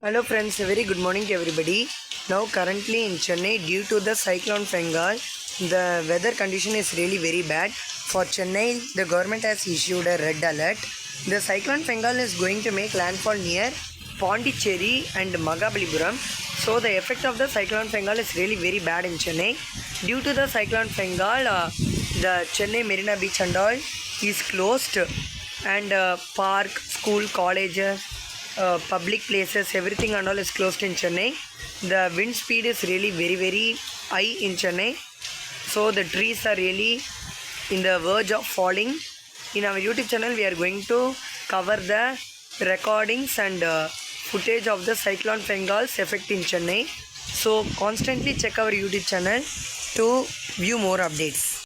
Hello friends, a very good morning to everybody. Now currently in Chennai, due to the Cyclone Fengal, the weather condition is really very bad. For Chennai, the government has issued a red alert. The Cyclone Fengal is going to make landfall near Pondicherry and Mahabalipuram. So the effect of the Cyclone Fengal is really very bad in Chennai. Due to the Cyclone Fengal, the Chennai Marina Beach and all is closed, and park, school, colleges, public places, everything and all is closed in Chennai. The wind speed is really very high in Chennai. So the trees are really in the verge of falling. In our YouTube channel, we are going to cover the recordings and footage of the Cyclone Fengal's effect in Chennai. So constantly check our YouTube channel to view more updates.